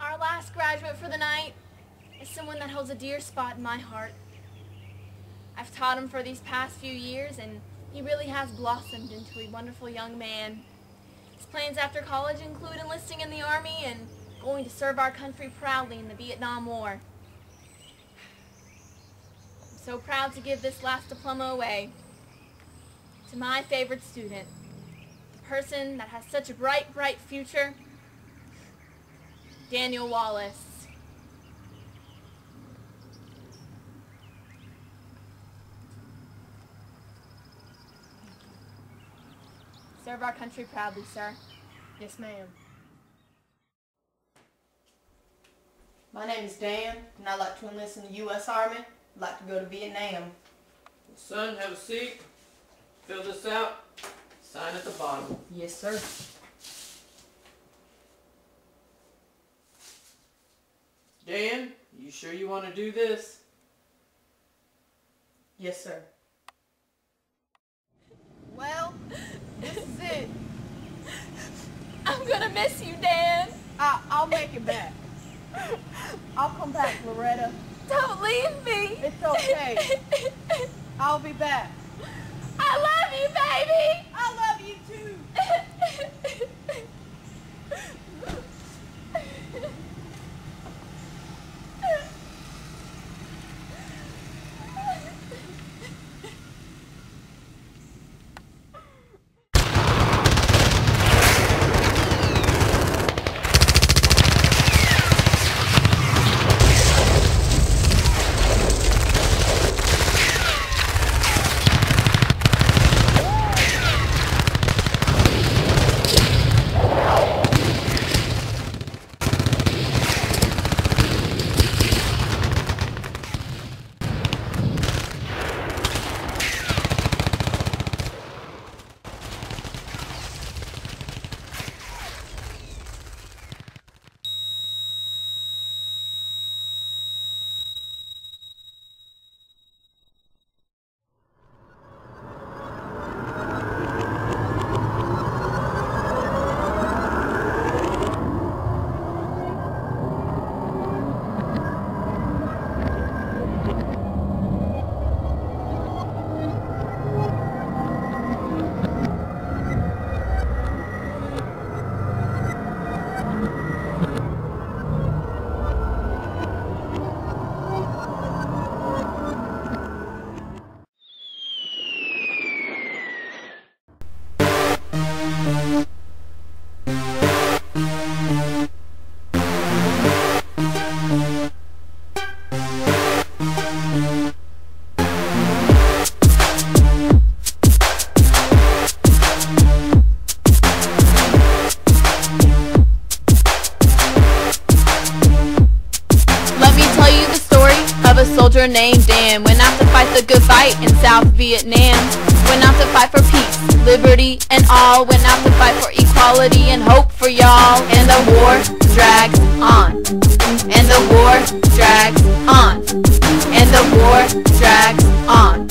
Our last graduate for the night is someone that holds a dear spot in my heart. I've taught him for these past few years, and he really has blossomed into a wonderful young man. His plans after college include enlisting in the Army and going to serve our country proudly in the Vietnam War. I'm so proud to give this last diploma away to my favorite student, the person that has such a bright, bright future, Daniel Wallace. Serve our country proudly, sir. Yes, ma'am. My name is Dan, and I'd like to enlist in the U.S. Army. I'd like to go to Vietnam. Son, have a seat. Fill this out. Sign at the bottom. Yes, sir. Dan, you sure you want to do this? Yes, sir. Well, This is it. I'm gonna miss you, Dan. I'll make it back. I'll come back, Loretta. Don't leave me. It's okay. I'll be back. I love you, baby. I love you too. Soldier named Dan went out to fight the good fight in South Vietnam. Went out to fight for peace, liberty, and all. Went out to fight for equality and hope for y'all. And the war drags on. And the war drags on. And the war drags on.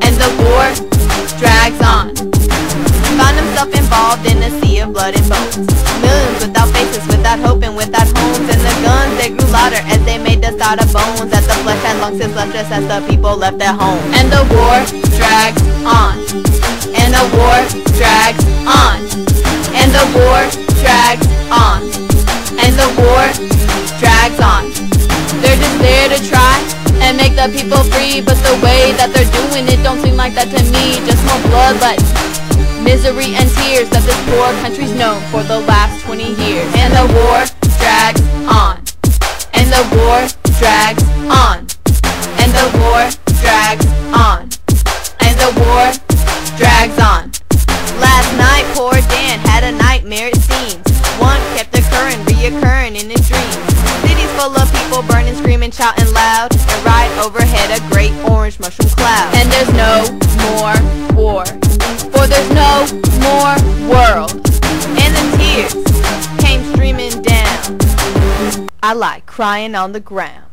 And the war drags on. Found himself involved in a sea of blood and bones. Millions without faces, without hope, and without homes. And the guns, they grew louder as they made dust out of bones. As the flesh had long since left us, as the people left their home. And the war drags on. And the war drags on. And the war drags on. And the war drags on. They're just there to try and make the people free, but the way that they're doing it don't seem like that to me. Just more blood, but misery and tears that this poor country's known for the last 20 years. And the war drags on. And the war drags on. And the war drags on. And the war drags on. Last night, poor Dan had a nightmare, it seems. One kept occurring, reoccurring in his dreams. Cities full of people burning, screaming, shouting loud. And right overhead a great orange mushroom cloud. And there's no more war, for there's no more world. And the tears came streaming down. I lie crying on the ground.